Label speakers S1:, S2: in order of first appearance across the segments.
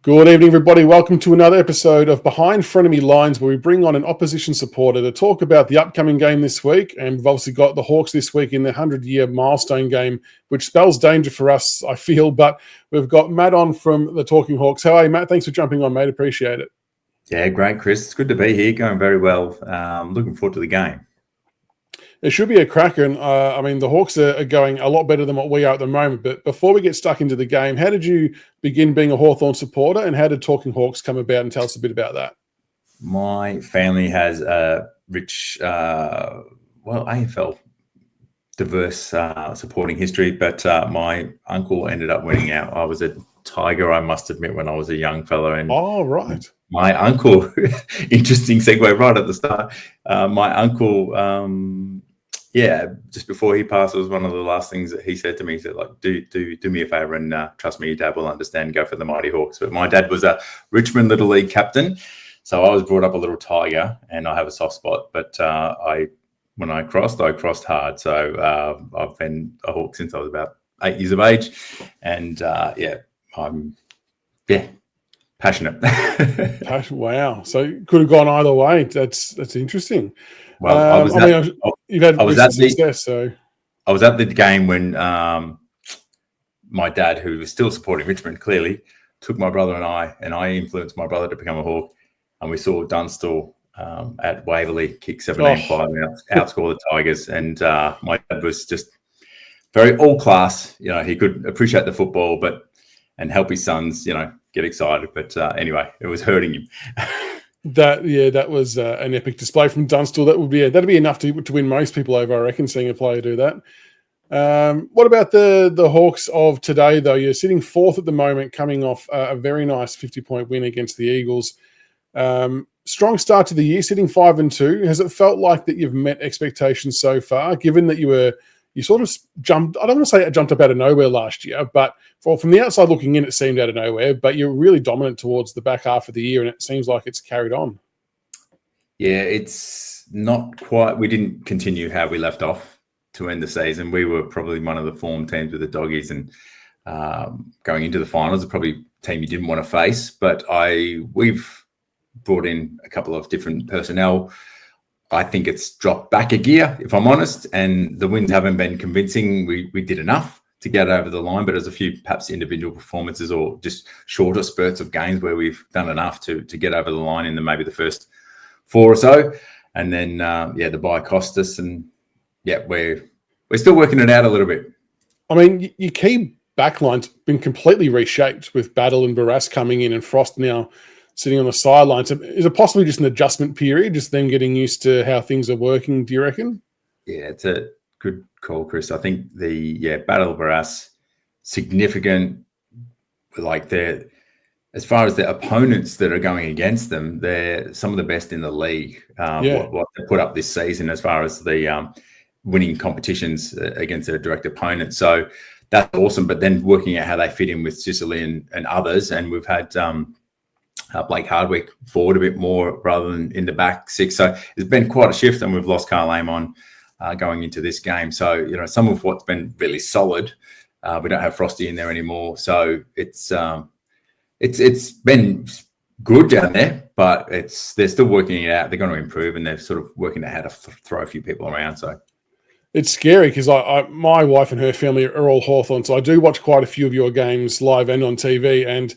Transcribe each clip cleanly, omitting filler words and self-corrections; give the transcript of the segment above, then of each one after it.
S1: Good evening, everybody. Welcome to another episode of Behind Frenemy Lines, where we bring on an opposition supporter to talk about the upcoming game this week. And we've obviously got the Hawks this week in the 100-year milestone game, which spells danger for us, I feel. But we've got Matt on from the Talking Hawks. How are you, Matt? Thanks for jumping on, mate. Appreciate it.
S2: Yeah, great, Chris. It's good to be here. Going very well. Looking forward to the game.
S1: It should be a cracker. And the Hawks are going a lot better than what we are at the moment. But before we get stuck into the game, how did you begin being a Hawthorn supporter, and how did Talking Hawks come about? And tell us a bit about that.
S2: My family has a rich, AFL diverse supporting history, but my uncle ended up winning out. I was a Tiger, I must admit, when I was a young fella. And
S1: right.
S2: My uncle, interesting segue right at the start. My uncle, just before he passed, it was one of the last things that he said to me. He said, like, do me a favour and trust me, your dad will understand, go for the Mighty Hawks. But my dad was a Richmond Little League captain, so I was brought up a little Tiger, and I have a soft spot. But when I crossed hard. So I've been a Hawk since I was about 8 years of age. And I'm passionate.
S1: Wow. So could have gone either way. That's interesting.
S2: Well,
S1: you've had recent success. So
S2: I was at the game when my dad, who was still supporting Richmond, clearly took my brother and I influenced my brother to become a Hawk, and we saw Dunstall at Waverley kick 17-5 outscore the Tigers, and my dad was just very all class. You know, he could appreciate the football, and help his sons, get excited. But anyway, it was hurting him.
S1: That was an epic display from Dunstall. That'd be enough to win most people over, I reckon, seeing a player do that. What about the Hawks of today, though? You're sitting fourth at the moment, coming off a very nice 50-point win against the Eagles. Strong start to the year, sitting 5-2. Has it felt like that you've met expectations so far, given that you sort of jumped, I don't want to say it jumped up out of nowhere last year, but from the outside looking in, it seemed out of nowhere, but you're really dominant towards the back half of the year, and it seems like it's carried on. Yeah,
S2: it's not quite. We didn't continue how we left off to end the season. We were probably one of the form teams with the Doggies, and going into the finals, probably a team you didn't want to face, but we've brought in a couple of different personnel. I think it's dropped back a gear, if I'm honest, and the wins haven't been convincing. We did enough to get over the line, but there's a few perhaps individual performances or just shorter spurts of games where we've done enough to get over the line in maybe the first 4 or so. And then, the bye cost us, and we're still working it out a little bit.
S1: I mean, your key backline's been completely reshaped with Battle and Barras coming in and Frost now sitting on the sidelines. Is it possibly just an adjustment period, just them getting used to how things are working, do you reckon?
S2: Yeah, it's a good call, Chris. I think the Battle Barras, significant, like as far as the opponents that are going against them, they're some of the best in the league. What they put up this season as far as the winning competitions against a direct opponent. So that's awesome. But then working out how they fit in with Sicily and others, and we've had Blake Hardwick forward a bit more rather than in the back six. So it's been quite a shift, and we've lost Carl Amon going into this game. So, some of what's been really solid, we don't have Frosty in there anymore. So it's been good down there, but they're still working it out. They're going to improve, and they're sort of working out how to throw a few people around. So
S1: it's scary because my wife and her family are all Hawthorn, so I do watch quite a few of your games live and on TV, and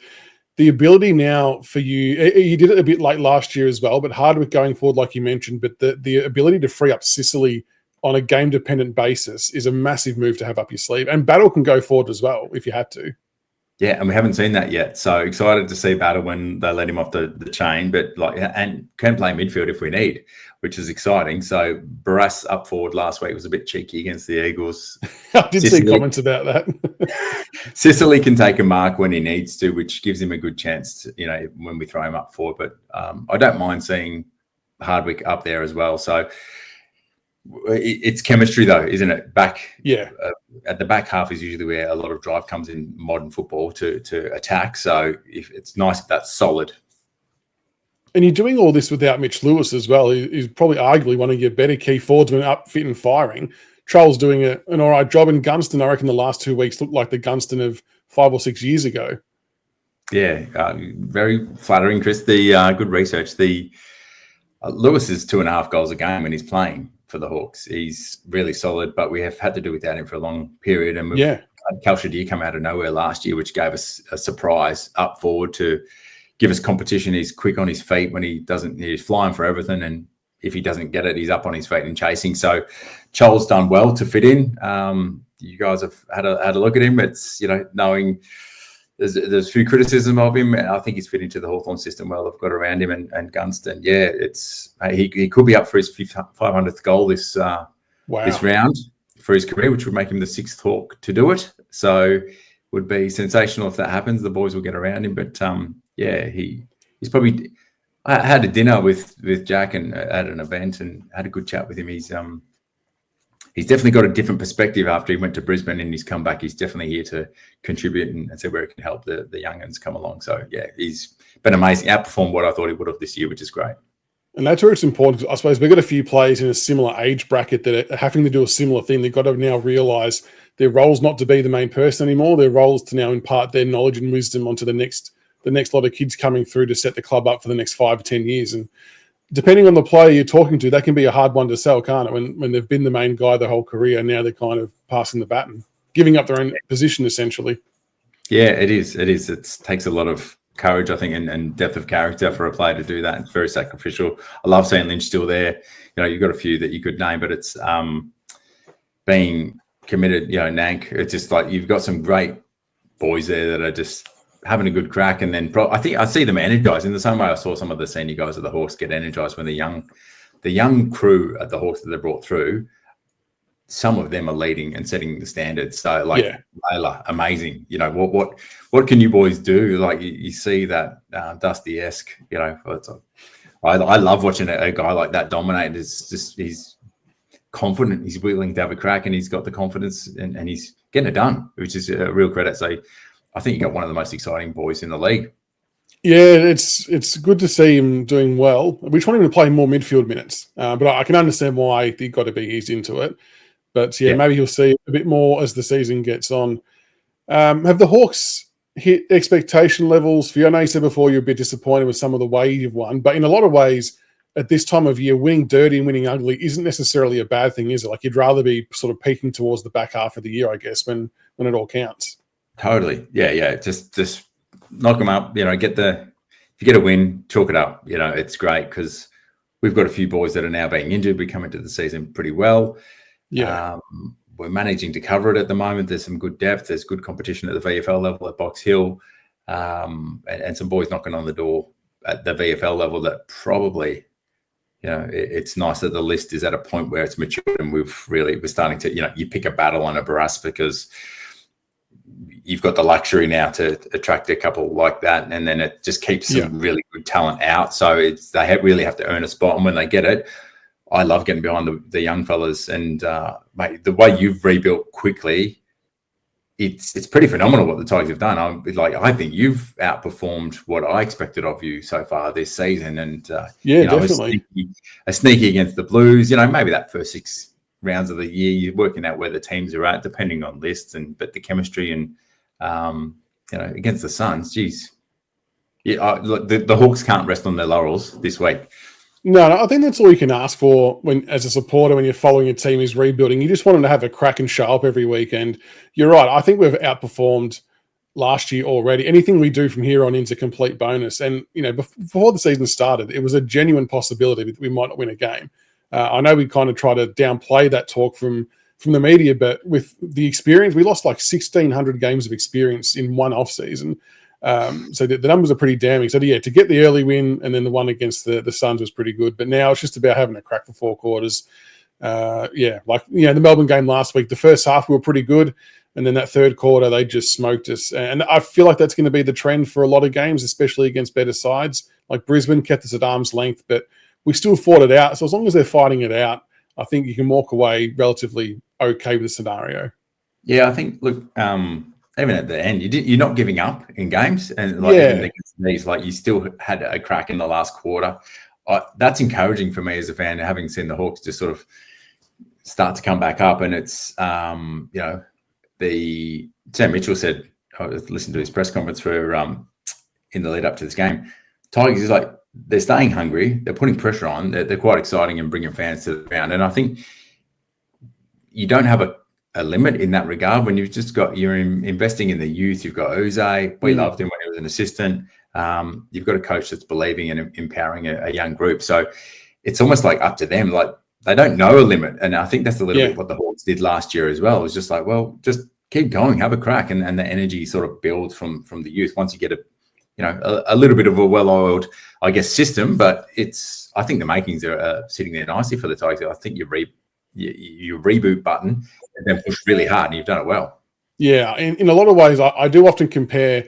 S1: the ability now for you did it a bit late last year as well, but Hardwick going forward, like you mentioned, but the ability to free up Sicily on a game-dependent basis is a massive move to have up your sleeve. And Battle can go forward as well if you had to.
S2: Yeah, and we haven't seen that yet. So excited to see Battle when they let him off the chain, but and can play midfield if we need, which is exciting. So Barras up forward last week was a bit cheeky against the Eagles.
S1: I did see comments about that.
S2: Sicily can take a mark when he needs to, which gives him a good chance to, when we throw him up forward. But I don't mind seeing Hardwick up there as well. So it's chemistry, though, isn't it? At the back half is usually where a lot of drive comes in modern football to attack. So it's nice if that's solid.
S1: And you're doing all this without Mitch Lewis as well. He's probably arguably one of your better key forwards when up, fit and firing. Troll's doing an all right job, and Gunston, I reckon the last 2 weeks looked like the Gunston of 5 or 6 years ago.
S2: Yeah, very flattering, Chris. The good research. The Lewis is 2.5 goals a game when he's playing for the Hawks. He's really solid, but we have had to do without him for a long period. And we've had Cal Shadir come out of nowhere last year, which gave us a surprise up forward to give us competition. He's quick on his feet when he doesn't. He's flying for everything, and if he doesn't get it, he's up on his feet and chasing. So Chol's done well to fit in. You guys have had a look at him. It's, knowing there's a few criticism of him. I think he's fit into the Hawthorn system well. They've got around him and Gunston. Yeah, he could be up for his 500th goal this round for his career, which would make him the 6th Hawk to do it. So would be sensational if that happens. The boys will get around him. But he's probably. I had a dinner with Jack and at an event and had a good chat with him. He's definitely got a different perspective after he went to Brisbane and he's come back. He's definitely here to contribute and see where he can help the young'uns come along. So, yeah, he's been amazing. Outperformed what I thought he would have this year, which is great.
S1: And that's where it's important. I suppose we've got a few players in a similar age bracket that are having to do a similar thing. They've got to now realise their role's not to be the main person anymore. Their role is to now impart their knowledge and wisdom onto the next lot of kids coming through to set the club up for the next 5 or 10 years. And depending on the player you're talking to, that can be a hard one to sell, can't it? When they've been the main guy the whole career, now they're kind of passing the baton, giving up their own position, essentially. Yeah,
S2: it is. It takes a lot of courage, I think, and depth of character for a player to do that. It's very sacrificial. I love seeing Lynch still there. You've got a few that you could name, but it's being committed, Nank. It's just like you've got some great boys there that are just having a good crack, and then I think I see them energized in the same way I saw some of the senior guys at the Hawks get energized when the young crew at the Hawks that they brought through. Some of them are leading and setting the standards. So, Layla, amazing. What can you boys do? Like you see that Dusty-esque. I love watching a guy like that dominate. He's confident. He's willing to have a crack, and he's got the confidence, and he's getting it done, which is a real credit. So I think you got one of the most exciting boys in the league.
S1: Yeah, it's good to see him doing well. We just want him to play more midfield minutes, but I can understand why he got to be eased into it. But maybe he'll see a bit more as the season gets on. Have the Hawks hit expectation levels for you? I know you said before you're a bit disappointed with some of the way you've won, but in a lot of ways, at this time of year, winning dirty and winning ugly isn't necessarily a bad thing, is it? Like, you'd rather be sort of peaking towards the back half of the year, I guess, when it all counts.
S2: Totally. Yeah. Just knock them up, if you get a win, chalk it up. It's great because we've got a few boys that are now being injured. We come into the season pretty well. Yeah. We're managing to cover it at the moment. There's some good depth. There's good competition at the VFL level at Box Hill, and some boys knocking on the door at the VFL level that probably, it's nice that the list is at a point where it's matured and we're starting to, you pick a battle on a Barras because you've got the luxury now to attract a couple like that, and then it just keeps some really good talent out. So they really have to earn a spot, and when they get it, I love getting behind the young fellas. And mate, the way you've rebuilt quickly, it's pretty phenomenal what the Tigers have done. I think you've outperformed what I expected of you so far this season, and
S1: definitely
S2: a sneaky against the Blues. Maybe that first 6 rounds of the year, you're working out where the teams are at, depending on lists, but the chemistry and against the Suns, geez, the Hawks can't rest on their laurels this week.
S1: No, I think that's all you can ask for as a supporter when you're following a team who's rebuilding. You just want them to have a crack and show up every weekend. You're right. I think we've outperformed last year already. Anything we do from here on in is a complete bonus. And before the season started, it was a genuine possibility that we might not win a game. I know we kind of try to downplay that talk from the media, but with the experience, we lost like 1,600 games of experience in one off season. So the numbers are pretty damning. So to get the early win and then the one against the Suns was pretty good. But now it's just about having a crack for 4 quarters. The Melbourne game last week, the first half we were pretty good. And then that third quarter, they just smoked us. And I feel like that's going to be the trend for a lot of games, especially against better sides. Like Brisbane kept us at arm's length, but we still fought it out. So as long as they're fighting it out, I think you can walk away relatively okay with the scenario.
S2: Yeah, I think, look, even at the end, you're not giving up in games. And even against these, you still had a crack in the last quarter. That's encouraging for me as a fan, having seen the Hawks just sort of start to come back up. And it's, Sam Mitchell said, I listened to his press conference for in the lead up to this game. Tigers is like, they're staying hungry. They're putting pressure on. They're quite exciting and bringing fans to the ground. And I think you don't have a limit in that regard when you're investing in the youth. You've got Uze. We loved him when he was an assistant. You've got a coach that's believing in empowering a young group. So it's almost like up to them. Like, they don't know a limit. And I think that's a little bit what the Hawks did last year as well. It was just like, well, just keep going, have a crack. And the energy sort of builds from the youth once you get a little bit of a well-oiled, I guess, system. But I think the makings are sitting there nicely for the Tigers. I think your reboot button and then push really hard, and you've done it well.
S1: Yeah, in a lot of ways, I do often compare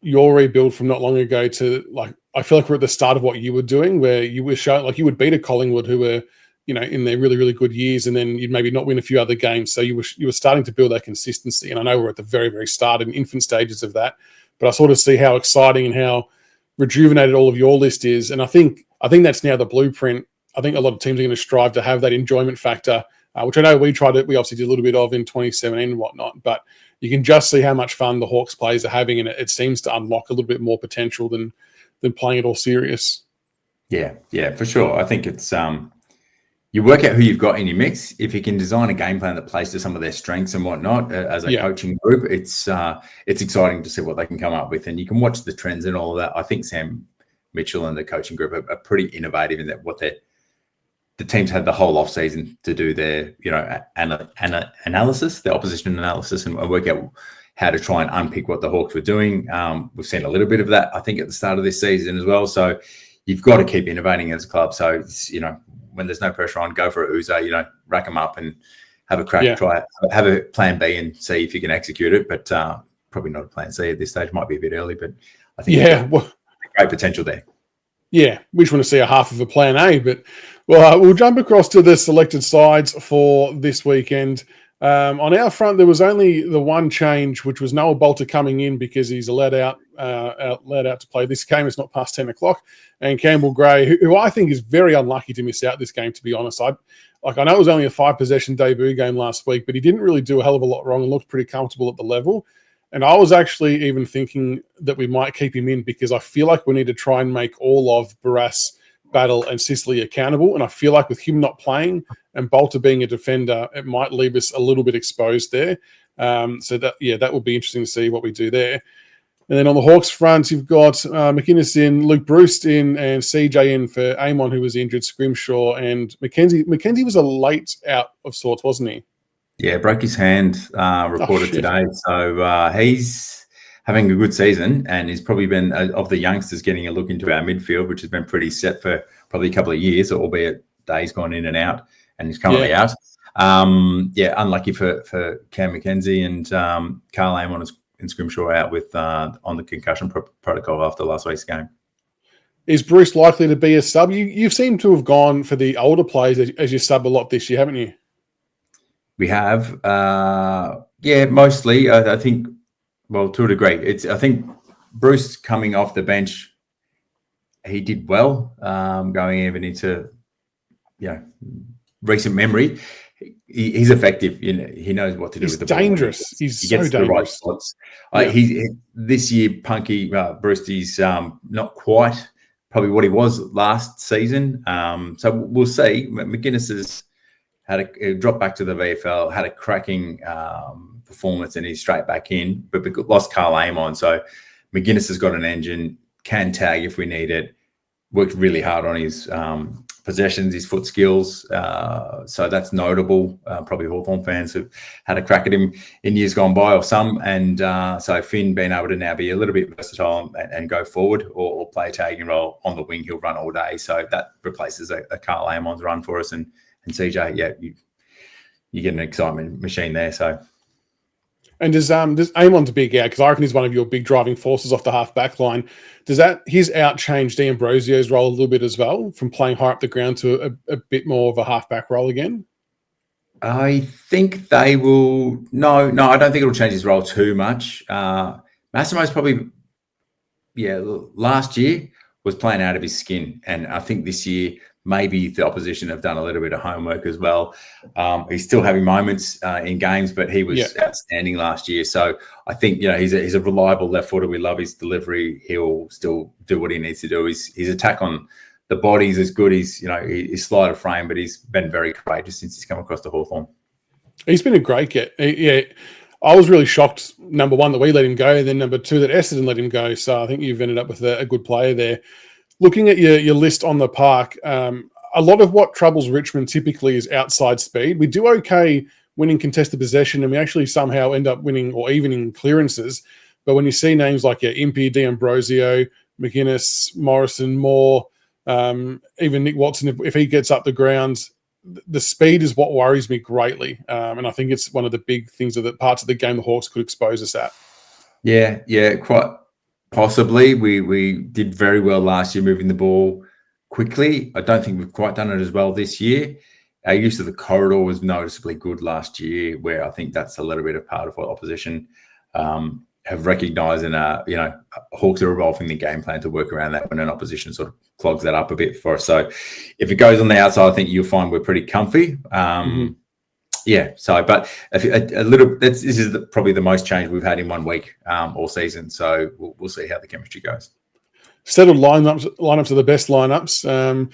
S1: your rebuild from not long ago to, like, I feel like we're at the start of what you were doing, where you were showing, like, you would beat a Collingwood who were, in their really, really good years, and then you'd maybe not win a few other games. So you were starting to build that consistency. And I know we're at the very, very start and infant stages of that, but I sort of see how exciting and how rejuvenated all of your list is. And I think that's now the blueprint. I think a lot of teams are going to strive to have that enjoyment factor, which I know we obviously did a little bit of in 2017 and whatnot, but you can just see how much fun the Hawks players are having, and it seems to unlock a little bit more potential than playing it all serious.
S2: Yeah, for sure. I think it's you work out who you've got in your mix. If you can design a game plan that plays to some of their strengths and whatnot as a coaching group, it's exciting to see what they can come up with, and you can watch the trends and all of that. I think Sam Mitchell and the coaching group are pretty innovative in that the teams had the whole off season to do their analysis, their opposition analysis, and work out how to try and unpick what the Hawks were doing. We've seen a little bit of that, I think, at the start of this season as well. So you've got to keep innovating as a club. So it's, when there's no pressure on, go for it, Uze, rack them up and have a crack, try it, have a plan B and see if you can execute it. But probably not a plan C at this stage. Might be a bit early, but I think great potential there.
S1: Yeah, we just want to see a half of a plan A, but we'll jump across to the selected sides for this weekend. On our front, there was only the one change, which was Noah Bolter coming in because he's allowed out to play this game. It's not past 10 o'clock. And Campbell Gray, who I think is very unlucky to miss out this game, to be honest. I know it was only a 5-possession debut game last week, but he didn't really do a hell of a lot wrong and looked pretty comfortable at the level. And I was actually even thinking that we might keep him in because I feel like we need to try and make all of Barrass, Battle, and Sicily accountable. And I feel like with him not playing and Bolter being a defender, it might leave us a little bit exposed there. So that will be interesting to see what we do there. And then on the Hawks front, you've got McInnes in, Luke Bruce in, and CJ in for Amon, who was injured, Scrimshaw, and McKenzie. McKenzie was a late out of sorts, wasn't he?
S2: Yeah, broke his hand, reported today. So he's having a good season, and he's probably been, of the youngsters, getting a look into our midfield, which has been pretty set for probably a couple of years, albeit days gone in and out, and he's currently out. Unlucky for Cam McKenzie and Carl Amon and Scrimshaw out with on the concussion protocol after last week's game.
S1: Is Bruce likely to be a sub? You seem to have gone for the older players as you sub a lot this year, haven't you?
S2: We have, mostly. I think, well, to a degree. I think Bruce coming off the bench, he did well, going even into, recent memory. He's effective. He knows what to do with the
S1: dangerous.
S2: ball.
S1: He's
S2: he
S1: so
S2: gets
S1: dangerous.
S2: The right spots. This year, Punky Bruce, he's not quite probably what he was last season. So we'll see. McInnes has had a drop back to the VFL, had a cracking performance, and he's straight back in, but lost Carl Amon. So McInnes has got an engine, can tag if we need it, worked really hard on his possessions, his foot skills. So that's notable. Probably Hawthorn fans have had a crack at him in years gone by, or some. And so Finn being able to now be a little bit versatile and go forward or play a tagging role on the wing, he'll run all day. So that replaces a Carl Amon's run for us. And CJ, you get an excitement machine there. So,
S1: and does Amon's big out, because I reckon he's one of your big driving forces off the half back line. Does his out change D'Ambrosio's role a little bit as well, from playing high up the ground to a bit more of a half back role again?
S2: I think they will. No, I don't think it'll change his role too much. Massimo's probably, last year was playing out of his skin, and I think this year maybe the opposition have done a little bit of homework as well. He's still having moments in games, but he was outstanding last year. So I think, he's a reliable left footer. We love his delivery. He'll still do what he needs to do. His attack on the body's as good. His slider frame, but he's been very courageous since he's come across the Hawthorn.
S1: He's been a great get. I was really shocked, number one, that we let him go, and then number two, that Essendon let him go. So I think you've ended up with a good player there. Looking at your list on the park, a lot of what troubles Richmond typically is outside speed. We do okay winning contested possession, and we actually somehow end up winning or even in clearances. But when you see names like Impey, D'Ambrosio, McInnes, Morrison, Moore, even Nick Watson, if he gets up the ground, the speed is what worries me greatly. And I think it's one of the big things of the parts of the game the Hawks could expose us at.
S2: Yeah, quite possibly. We did very well last year moving the ball quickly. I don't think we've quite done it as well this year. Our use of the corridor was noticeably good last year, where I think that's a little bit of part of what opposition have recognised. And, Hawks are evolving the game plan to work around that when an opposition sort of clogs that up a bit for us. So if it goes on the outside, I think you'll find we're pretty comfy. Yeah. So, but this is probably the most change we've had in 1 week all season. So we'll see how the chemistry goes.
S1: Settled lineups are the best lineups.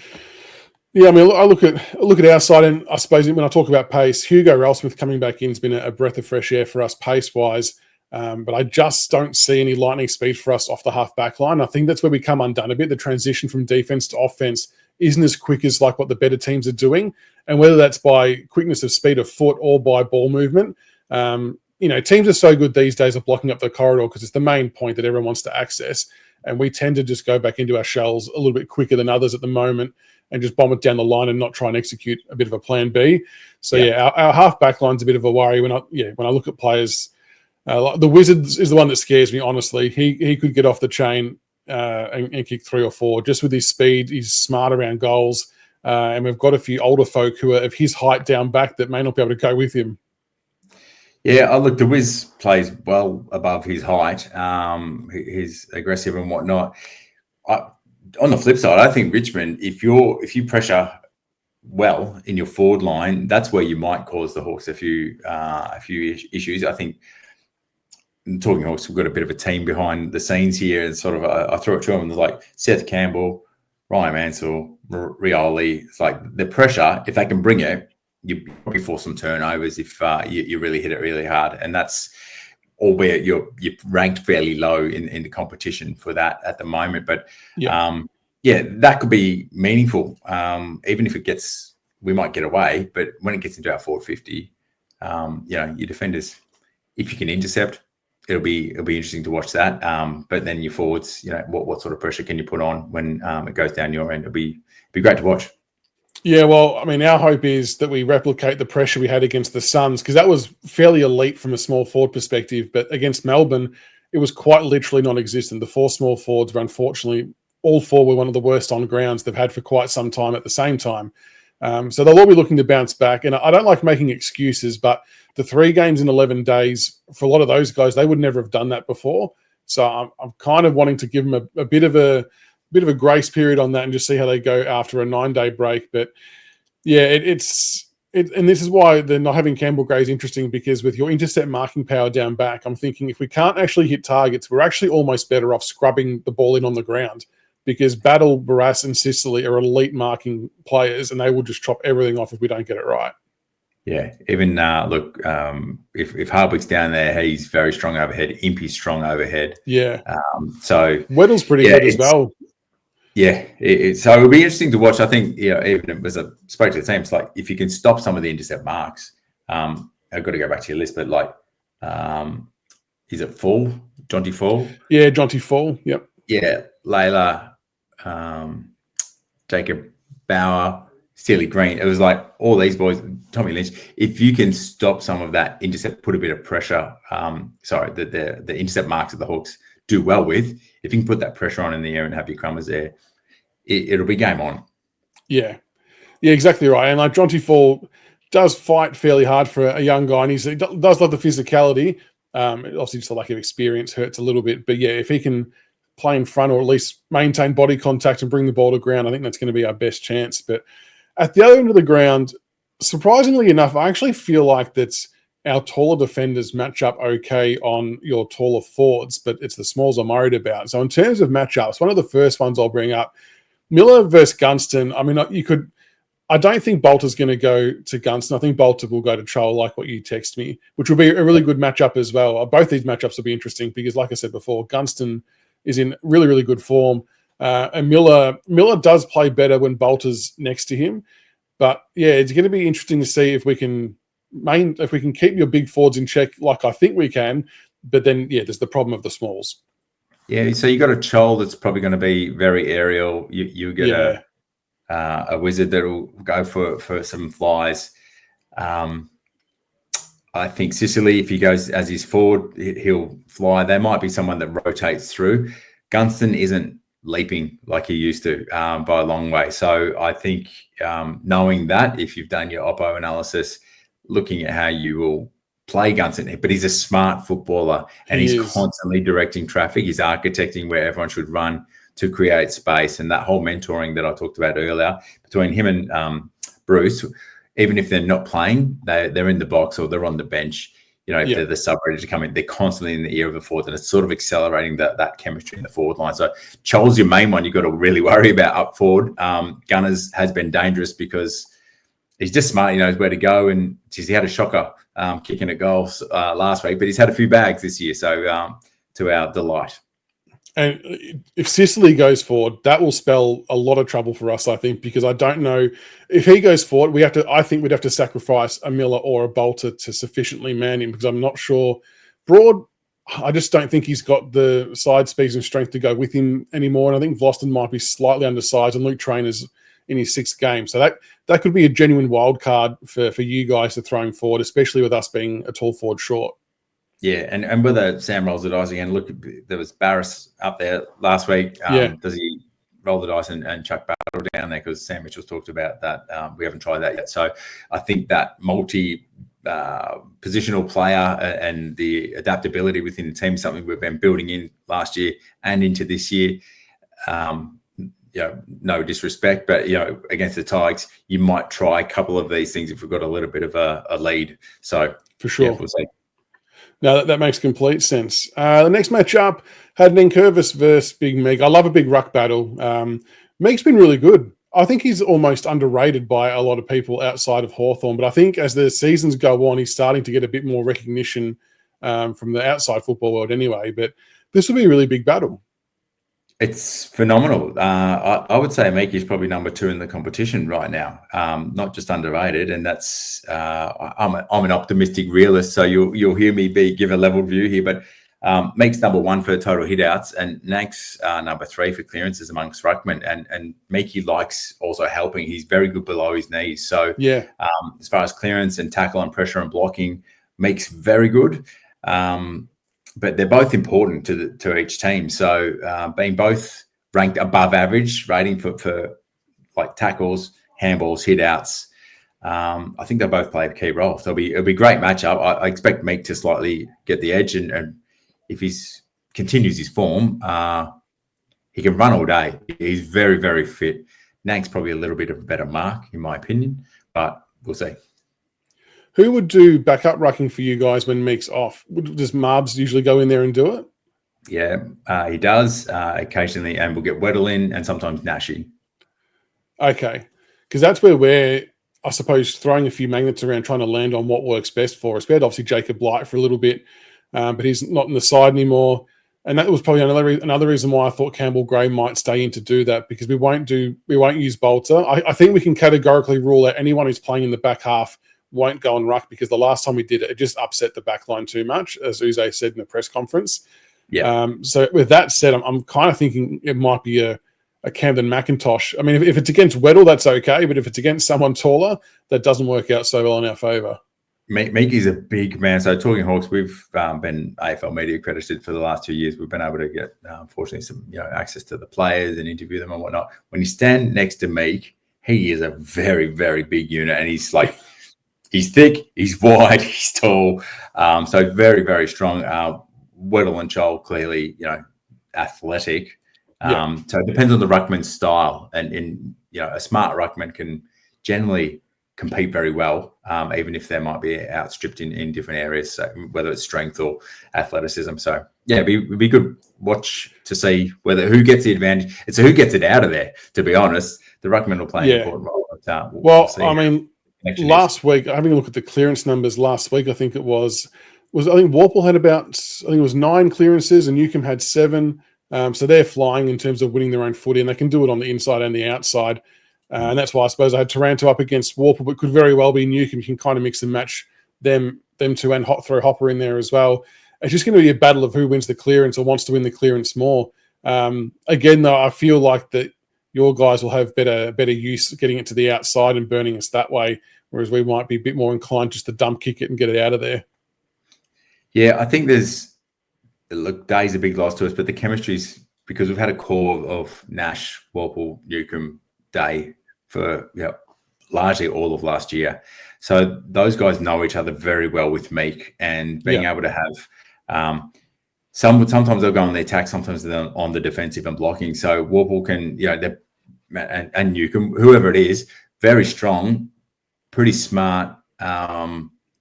S1: I look at our side, and I suppose when I talk about pace, Hugo Ralsmith coming back in has been a breath of fresh air for us pace wise. But I just don't see any lightning speed for us off the half back line. I think that's where we come undone a bit. The transition from defense to offense isn't as quick as like what the better teams are doing. And whether that's by quickness of speed of foot or by ball movement, teams are so good these days at blocking up the corridor because it's the main point that everyone wants to access. And we tend to just go back into our shells a little bit quicker than others at the moment and just bomb it down the line and not try and execute a bit of a plan B. So our half back line's a bit of a worry when I look at players. The Wizards is the one that scares me, honestly. He could get off the chain and kick 3 or 4 just with his speed. He's smart around goals. And we've got a few older folk who are of his height down back that may not be able to go with him.
S2: Yeah, look, the Wiz plays well above his height. He's aggressive and whatnot. On the flip side, I think Richmond, if you pressure well in your forward line, that's where you might cause the Hawks a few issues. I think, talking Hawks, we've got a bit of a team behind the scenes here, and sort of I throw it to them, and there's like Seth Campbell, Ryan Mansell, Rioli. It's like the pressure, if they can bring it, you probably force some turnovers if you really hit it really hard. And that's, albeit you're ranked fairly low in the competition for that at the moment. But that could be meaningful. Even if we might get away, but when it gets into our forward 50, your defenders, if you can intercept, it'll be interesting to watch that. But then your forwards, what sort of pressure can you put on when it goes down your end? It'll be great to watch.
S1: Yeah, well, I mean, our hope is that we replicate the pressure we had against the Suns, because that was fairly elite from a small forward perspective. But against Melbourne, it was quite literally non-existent. The 4 small forwards were, unfortunately, all 4 were one of the worst on grounds they've had for quite some time at the same time. So they'll all be looking to bounce back. And I don't like making excuses, but the 3 games in 11 days, for a lot of those guys, they would never have done that before. So I'm kind of wanting to give them a bit of a grace period on that and just see how they go after a 9-day break. But yeah, and this is why the not having Campbell Gray is interesting, because with your intercept marking power down back, I'm thinking if we can't actually hit targets, we're actually almost better off scrubbing the ball in on the ground, because Battle, Barras and Sicily are elite marking players and they will just chop everything off if we don't get it right.
S2: Yeah, even if Hardwick's down there, he's very strong overhead. Impey's strong overhead.
S1: Yeah.
S2: So
S1: Weddle's pretty good as well.
S2: Yeah, so it'll be interesting to watch. I think, even as I spoke to the team, it's like if you can stop some of the intercept marks, I've got to go back to your list, but like, is it Fall? Jonty Fall? Yeah,
S1: Jonty Fall. Yep.
S2: Yeah, Layla, Jacob Bauer, Steely Green. It was like all these boys, Tommy Lynch. If you can stop some of that intercept, put a bit of pressure. The intercept marks that the Hawks do well with. If you can put that pressure on in the air and have your crummers there, it'll be game on. Yeah,
S1: exactly right. And like Jonty Fall does fight fairly hard for a young guy, and he does love the physicality. Obviously, just the lack of experience hurts a little bit. But yeah, if he can play in front or at least maintain body contact and bring the ball to ground, I think that's going to be our best chance. But at the other end of the ground, surprisingly enough, I actually feel like that's our taller defenders match up okay on your taller forwards, but it's the smalls I'm worried about. So in terms of matchups, one of the first ones I'll bring up, Miller versus Gunston. I mean, I don't think Bolter's going to go to Gunston. I think Bolter will go to Troll, like what you text me, which will be a really good matchup as well. Both these matchups will be interesting because, like I said before, Gunston is in really, really good form. And Miller does play better when Bolter's next to him. But yeah, it's going to be interesting to see if we can keep your big forwards in check, like I think we can. But then, yeah, there's the problem of the smalls.
S2: Yeah, so you got a Chol that's probably going to be very aerial. You get a wizard that will go for some flies. I think Sicily, if he goes as his forward, he'll fly. There might be someone that rotates through. Gunston isn't leaping like he used to by a long way. So I think knowing that, if you've done your Oppo analysis, looking at how you will play Gunston, but he's a smart footballer and he's constantly directing traffic. He's architecting where everyone should run to create space. And that whole mentoring that I talked about earlier between him and Bruce, even if they're not playing, they're in the box or they're on the bench. You know, if they're the sub ready to come in, they're constantly in the ear of the forward, and it's sort of accelerating that chemistry in the forward line. So Chol's your main one you've got to really worry about up forward. Gunners has been dangerous because he's just smart. He knows where to go, and geez, he had a shocker kicking at goals last week, but he's had a few bags this year, so to our delight.
S1: And if Sicily goes forward, that will spell a lot of trouble for us, I think, because I don't know if he goes forward. I think we'd have to sacrifice a Miller or a Bolter to sufficiently man him, because I'm not sure. Broad, I just don't think he's got the side speeds and strength to go with him anymore. And I think Vlosten might be slightly undersized, and Luke Trainer's in his 6th game. So that could be a genuine wild card for you guys to throw him forward, especially with us being a tall forward short.
S2: Yeah, and whether Sam rolls the dice again, look, there was Barris up there last week. Does he roll the dice and chuck Battle down there? Because Sam Mitchell's talked about that. We haven't tried that yet. So I think that multi-positional player and the adaptability within the team is something we've been building in last year and into this year. No disrespect, but, against the Tigers, you might try a couple of these things if we've got a little bit of a lead. So
S1: for sure.
S2: Yeah, we'll see.
S1: No, that makes complete sense. The next matchup had Nankervis versus Big Meg. I love a big ruck battle. Meg's been really good. I think he's almost underrated by a lot of people outside of Hawthorn, but I think as the seasons go on, he's starting to get a bit more recognition from the outside football world anyway. But this will be a really big battle. It's
S2: phenomenal. I would say Meek is probably number 2 in the competition right now, not just underrated. And that's I'm an optimistic realist, so you'll hear me give a level view here. But Meek's number 1 for total hitouts, and Nank's number 3 for clearances amongst ruckmen. And Meeky likes also helping. He's very good below his knees. So as far as clearance and tackle and pressure and blocking, Meek's very good. But they're both important to each team. So being both ranked above average rating for like tackles, handballs, hit-outs, I think they both play a key role. So it'll be a great matchup. I expect Meek to slightly get the edge, and if he continues his form, he can run all day. He's very, very fit. Nank's probably a little bit of a better mark, in my opinion, but we'll see.
S1: Who would do backup rucking for you guys when Meek's off? Does Marbs usually go in there and do it?
S2: Yeah, he does occasionally, and we'll get Weddle in and sometimes Nashi.
S1: Okay, because that's where we're, I suppose, throwing a few magnets around trying to land on what works best for us. We had obviously Jacob Blight for a little bit, but he's not in the side anymore. And that was probably another reason why I thought Campbell Gray might stay in to do that, because we won't use Bolter. I think we can categorically rule out anyone who's playing in the back half won't go on ruck, because the last time we did it, it just upset the back line too much, as Uze said in the press conference.
S2: Yeah.
S1: So with that said, I'm kind of thinking it might be a Camden McIntosh. I mean, if it's against Weddle, that's okay, but if it's against someone taller, that doesn't work out so well in our favour.
S2: Meeky's a big man. So Talking Hawks, we've been AFL media accredited for the last 2 years. We've been able to get, fortunately, some access to the players and interview them and whatnot. When you stand next to Meek, he is a very, very big unit, and he's like, he's thick, he's wide, he's tall. So very, very strong. Weddle and Chol clearly, athletic.
S1: Yeah.
S2: So it depends on the ruckman's style, and a smart ruckman can generally compete very well, even if they might be outstripped in different areas, so whether it's strength or athleticism. So yeah, it'd be good watch to see who gets the advantage. It's who gets it out of there. To be honest, the ruckman will play an important role. But, we'll see.
S1: I mean, last week, having a look at the clearance numbers last week, I think it was I think Warple had it was 9 clearances and Newcombe had 7. So they're flying in terms of winning their own footy, and they can do it on the inside and the outside. And that's why I suppose I had Taranto up against Warple, but could very well be Newcombe. You can kind of mix and match them two and throw Hopper in there as well. It's just going to be a battle of who wins the clearance or wants to win the clearance more. Again, though, I feel like that your guys will have better use getting it to the outside and burning us that way, whereas we might be a bit more inclined just to dump kick it and get it out of there.
S2: Yeah, I think Day's a big loss to us, but the chemistry's because we've had a core of Nash, Warple, Newcombe, Day for largely all of last year. So those guys know each other very well with Meek, and being able to have sometimes they'll go on the attack, sometimes they're on the defensive and blocking. So Warple can, and Newcombe, whoever it is, very strong, pretty smart,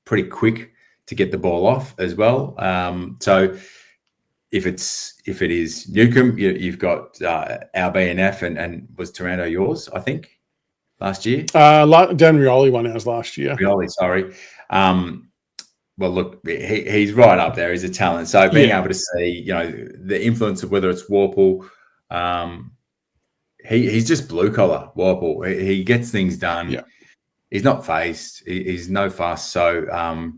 S2: pretty quick to get the ball off as well. So if it is Newcombe, you've got our BNF and was Taranto yours, I think, last year?
S1: Dan Rioli won ours last year.
S2: Rioli, sorry. Well, look, he's right up there. He's a talent. So being able to see, the influence of whether it's Warple, he's just blue collar. Warple, he gets things done.
S1: Yeah. He's
S2: not phased. He's no fuss. So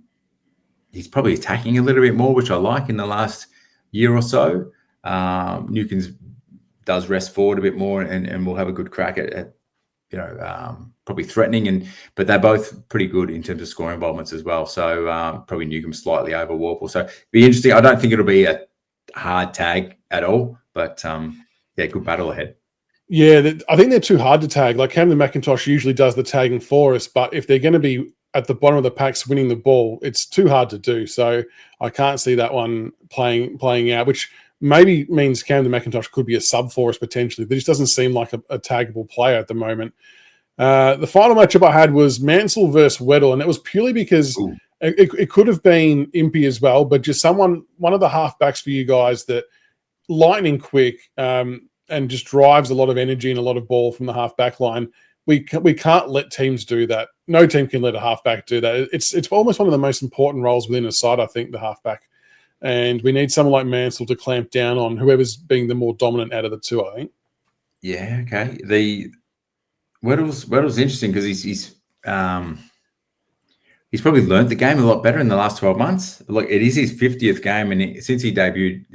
S2: he's probably attacking a little bit more, which I like in the last year or so. Newcombe does rest forward a bit more, and we'll have a good crack at probably threatening, but they're both pretty good in terms of scoring involvements as well. So probably Newcombe slightly over Warple. So it'll be interesting. I don't think it'll be a hard tag at all, but good battle ahead.
S1: Yeah, I think they're too hard to tag. Like Camden McIntosh usually does the tagging for us, but if they're going to be at the bottom of the packs winning the ball, it's too hard to do. So I can't see that one playing out, which maybe means Camden McIntosh could be a sub for us potentially. But he just doesn't seem like a taggable player at the moment. The final matchup I had was Mansell versus Weddle, and it was purely because it could have been Impey as well, but just one of the halfbacks for you guys that lightning quick and just drives a lot of energy and a lot of ball from the half-back line. We can't let teams do that. No team can let a halfback do that. It's almost one of the most important roles within a side, I think, the halfback. And we need someone like Mansell to clamp down on whoever's being the more dominant out of the two, I think.
S2: Yeah, okay. The Weddle's interesting because he's probably learned the game a lot better in the last 12 months. Look, it is his 50th game, and since he debuted,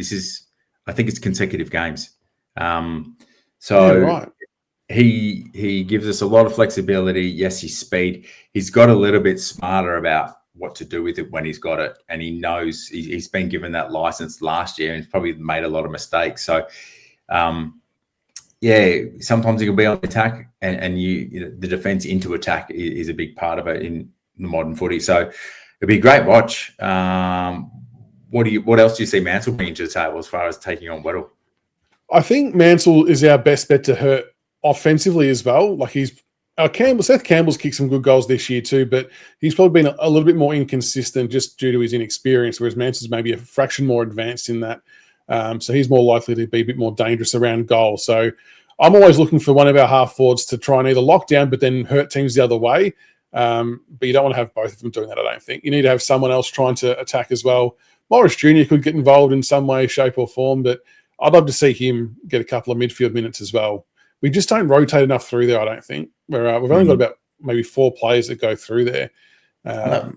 S2: I think it's consecutive games.
S1: Right.
S2: He gives us a lot of flexibility. Yes, his speed. He's got a little bit smarter about what to do with it when he's got it, and he knows he's been given that license last year and he's probably made a lot of mistakes. So, sometimes he can be on attack, and the defense into attack is a big part of it in the modern footy. So it'd be a great watch. What else do you see Mansell bringing to the table as far as taking on Weddle?
S1: I think Mansell is our best bet to hurt offensively as well. Like Seth Campbell's kicked some good goals this year too, but he's probably been a little bit more inconsistent just due to his inexperience, whereas Mansell's maybe a fraction more advanced in that. So he's more likely to be a bit more dangerous around goal. So I'm always looking for one of our half forwards to try and either lock down but then hurt teams the other way. But you don't want to have both of them doing that, I don't think. You need to have someone else trying to attack as well. Morris Jr. could get involved in some way, shape or form, but I'd love to see him get a couple of midfield minutes as well. We just don't rotate enough through there, I don't think. We've only got about maybe 4 players that go through there.
S2: That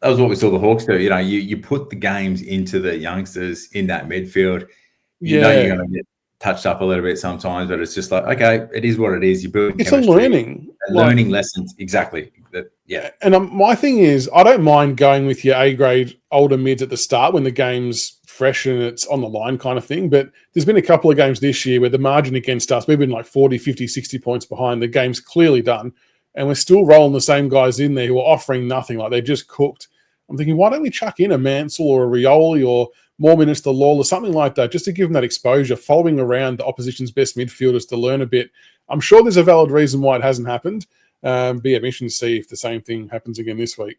S2: was what we saw the Hawks do. You put the games into the youngsters in that midfield. You know you're going to get touched up a little bit sometimes, but it's just like, okay, it is what it is. You're building
S1: chemistry. It's a learning.
S2: Lessons. Exactly. Yeah.
S1: And my thing is, I don't mind going with your A-grade older mids at the start when the game's fresh and it's on the line kind of thing. But there's been a couple of games this year where the margin against us, we've been like 40, 50, 60 points behind. The game's clearly done. And we're still rolling the same guys in there who are offering nothing. Like they're just cooked. I'm thinking, why don't we chuck in a Mansell or a Rioli or more minutes to Lawler, something like that, just to give him that exposure, following around the opposition's best midfielders to learn a bit. I'm sure there's a valid reason why it hasn't happened. But yeah, mission to see if the same thing happens again this week.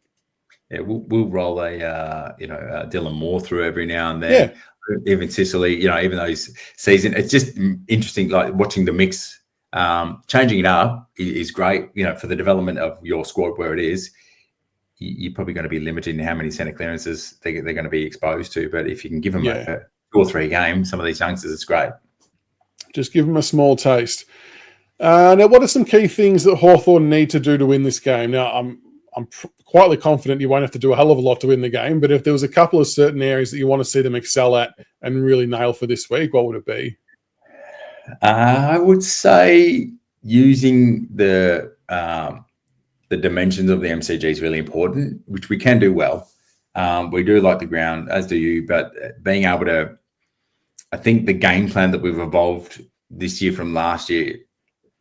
S2: Yeah, we'll roll a Dylan Moore through every now and then. Yeah. Even Sicily, even though he's season, it's just interesting. Like watching the mix, changing it up is great. For the development of your squad where it is, you're probably going to be limited in how many centre clearances they're going to be exposed to. But if you can give them a 2 or 3 games, some of these youngsters, it's great.
S1: Just give them a small taste. Now, what are some key things that Hawthorn need to do to win this game? Now, I'm quietly confident you won't have to do a hell of a lot to win the game, but if there was a couple of certain areas that you want to see them excel at and really nail for this week, what would it be?
S2: I would say using the dimensions of the MCG is really important, which we can do well. We do like the ground, as do you, but being able to, I think the game plan that we've evolved this year from last year,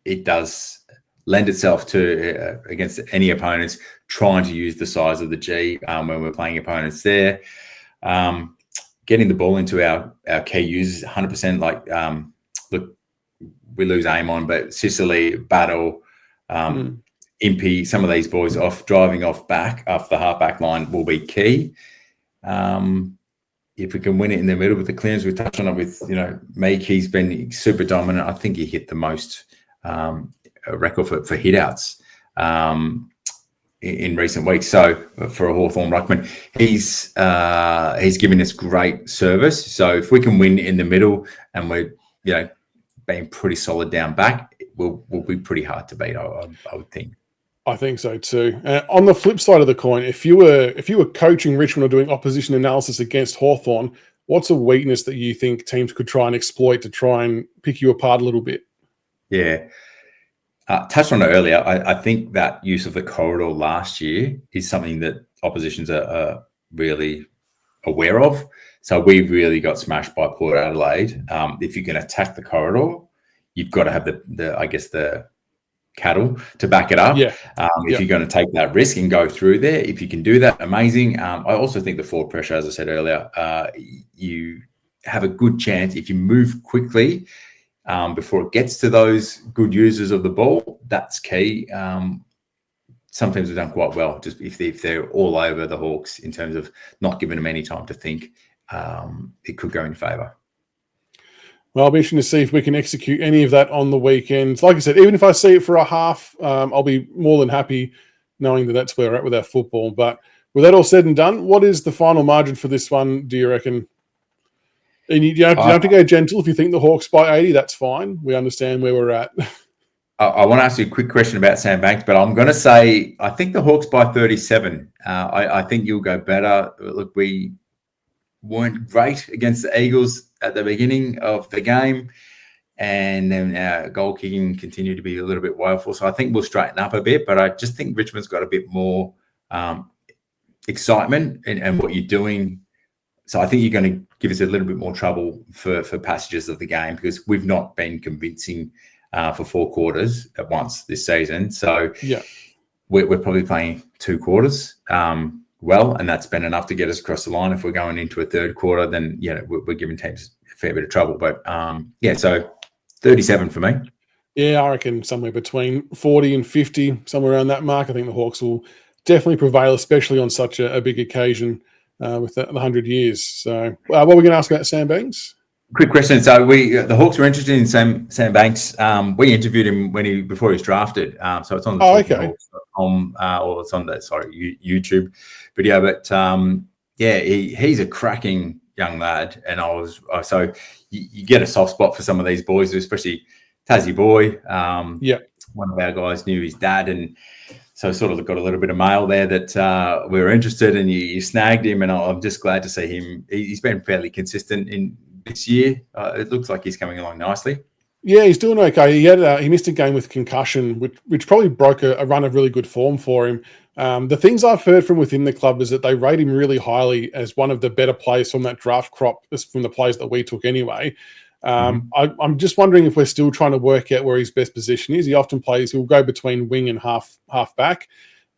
S2: it does lend itself to, against any opponents, trying to use the size of the G when we're playing opponents there. Getting the ball into our key users, 100%. Like, look, we lose aim on, but Sicily, Battle, Impey, some of these boys driving off the half-back line will be key. If we can win it in the middle with the clearance, we touched on it with, Meek, he's been super dominant. I think he hit the most record for hit-outs in recent weeks. So for a Hawthorn ruckman, he's given us great service. So if we can win in the middle and we're being pretty solid down back, we'll be pretty hard to beat, I would think.
S1: I think so too. On the flip side of the coin, if you were coaching Richmond or doing opposition analysis against Hawthorn, what's a weakness that you think teams could try and exploit to try and pick you apart a little bit?
S2: Yeah. Touched on it earlier. I think that use of the corridor last year is something that oppositions are really aware of. So we really got smashed by Port Adelaide. If you can attack the corridor, you've got to have the cattle to back it up. If you're going to take that risk and go through there, if you can do that, amazing. I also think the forward pressure, as I said earlier, you have a good chance if you move quickly before it gets to those good users of the ball. That's key. Sometimes we've done quite well, just if they're all over the Hawks in terms of not giving them any time to think, it could go in favour.
S1: Well, I'll be interested to see if we can execute any of that on the weekend. Like I said, even if I see it for a half, I'll be more than happy knowing that that's where we're at with our football. But with that all said and done, what is the final margin for this one, do you reckon? And you don't have to go gentle. If you think the Hawks by 80, that's fine. We understand where we're at.
S2: I want to ask you a quick question about Sam Banks, but I'm going to say I think the Hawks by 37. I think you'll go better. Look, we weren't great against the Eagles at the beginning of the game, and then our goal kicking continued to be a little bit woeful. So I think we'll straighten up a bit, but I just think Richmond's got a bit more excitement in what you're doing. So I think you're going to give us a little bit more trouble for passages of the game, because we've not been convincing for 4 quarters at once this season. So we're probably playing 2 quarters well, and that's been enough to get us across the line. If we're going into a 3rd quarter, then we're giving teams a fair bit of trouble. But so 37 for me.
S1: Yeah, I reckon somewhere between 40 and 50, somewhere around that mark. I think the Hawks will definitely prevail, especially on such a big occasion with the 100 years. So what are we going to ask about Sam Banks?
S2: Quick question. So the Hawks were interested in Sam Banks. We interviewed him before he was drafted. So it's on the or it's on the YouTube video. But he's a cracking young lad, and so you get a soft spot for some of these boys, especially Tassie boy. One of our guys knew his dad, and so sort of got a little bit of mail there that we were interested, and you snagged him, and I'm just glad to see him. He's been fairly consistent in this year. It looks like he's coming along nicely.
S1: Yeah, he's doing okay. He missed a game with concussion, which probably broke a run of really good form for him. The things I've heard from within the club is that they rate him really highly as one of the better players from that draft crop, from the players that we took anyway. I'm just wondering if we're still trying to work out where his best position is. He often he'll go between wing and half back.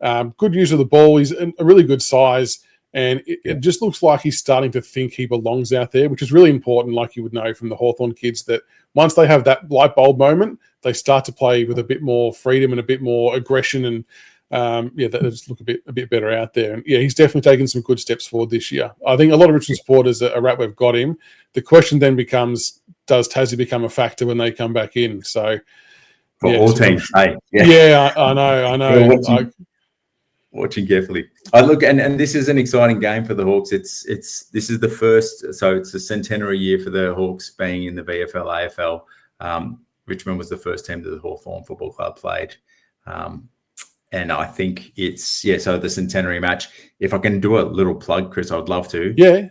S1: Good use of the ball. He's a really good size. And it just looks like he's starting to think he belongs out there, which is really important, like you would know from the Hawthorn kids, that once they have that light bulb moment, they start to play with a bit more freedom and a bit more aggression, and they just look a bit better out there. And he's definitely taken some good steps forward this year. I think a lot of Richmond supporters are right where we've got him. The question then becomes, does Tassie become a factor when they come back in? So
S2: for all teams,
S1: I know.
S2: Watching carefully. I look, and this is an exciting game for the Hawks. This is the first, so it's the centenary year for the Hawks being in the VFL, AFL. Richmond was the first team that the Hawthorn Football Club played. And I think it's, so the centenary match. If I can do a little plug, Chris, I would love to.
S1: Yeah.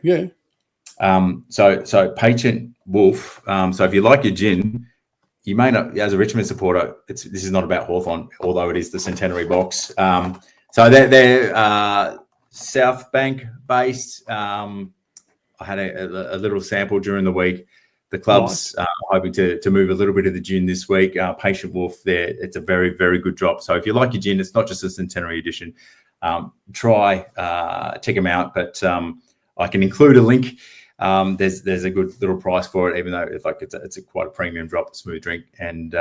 S2: So Patient Wolf. So if you like your gin, you may not, as a Richmond supporter, this is not about Hawthorn, although it is the centenary box. So they're South Bank based. I had a little sample during the week. The club's hoping to move a little bit of the gin this week. Patient Wolf there, it's a very, very good drop. So if you like your gin, it's not just a centenary edition. Check them out. But I can include a link. There's a good little price for it, even though it's a quite a premium drop, smooth drink. And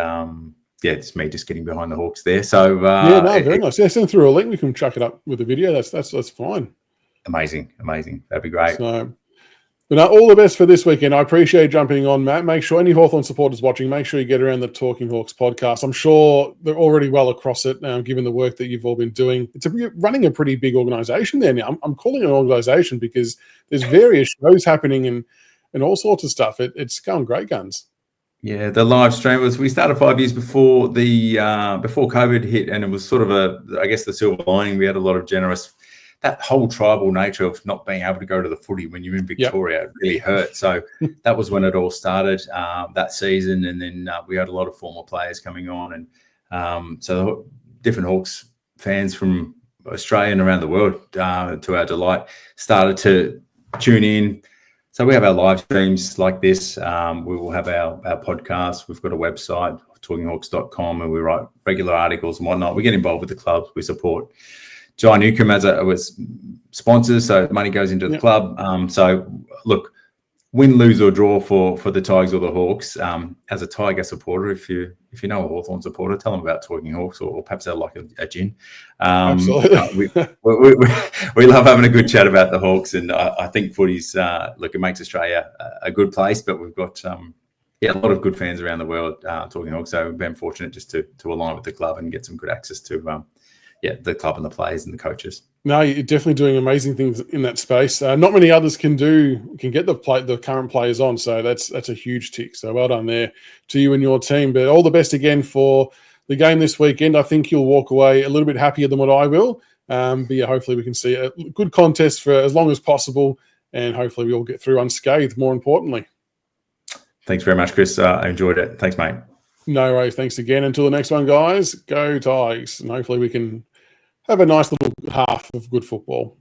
S2: it's me just getting behind the Hawks there. So
S1: very nice. Yeah, send through a link. We can chuck it up with the video. That's fine.
S2: Amazing. That'd be great.
S1: So, but all the best for this weekend. I appreciate jumping on, Matt. Make sure any Hawthorn supporters watching, make sure you get around the Talking Hawks podcast. I'm sure they're already well across it, given the work that you've all been doing. It's running a pretty big organisation there now. I'm calling it an organisation because there's various shows happening and all sorts of stuff. It's going great guns.
S2: Yeah, the live stream we started 5 years before before COVID hit, and it was sort of the silver lining. We had a lot of generous. That whole tribal nature of not being able to go to the footy when you're in Victoria, it really hurt. So that was when it all started that season. And then we had a lot of former players coming on. And so the different Hawks fans from Australia and around the world, to our delight, started to tune in. So we have our live streams like this. We will have our podcast. We've got a website, talkinghawks.com, and we write regular articles and whatnot. We get involved with the clubs. We support John Newcomb as sponsors, so money goes into the club. So look, win, lose or draw for the Tigers or the Hawks. As a Tiger supporter, if you know a Hawthorn supporter, tell them about Talking Hawks, or perhaps they'll like a gin.
S1: Absolutely.
S2: We love having a good chat about the Hawks, and I think footy's it makes Australia a good place, but we've got a lot of good fans around the world Talking Hawks. So we've been fortunate just to align with the club and get some good access to the club and the players and the coaches.
S1: No, you're definitely doing amazing things in that space. Not many others can get the current players on, so that's a huge tick. So well done there to you and your team. But all the best again for the game this weekend. I think you'll walk away a little bit happier than what I will. But hopefully we can see a good contest for as long as possible, and hopefully we all get through unscathed, more importantly.
S2: Thanks very much, Chris. I enjoyed it. Thanks, mate.
S1: No worries. Thanks again. Until the next one, guys, go Tigers. And hopefully we can have a nice little half of good football.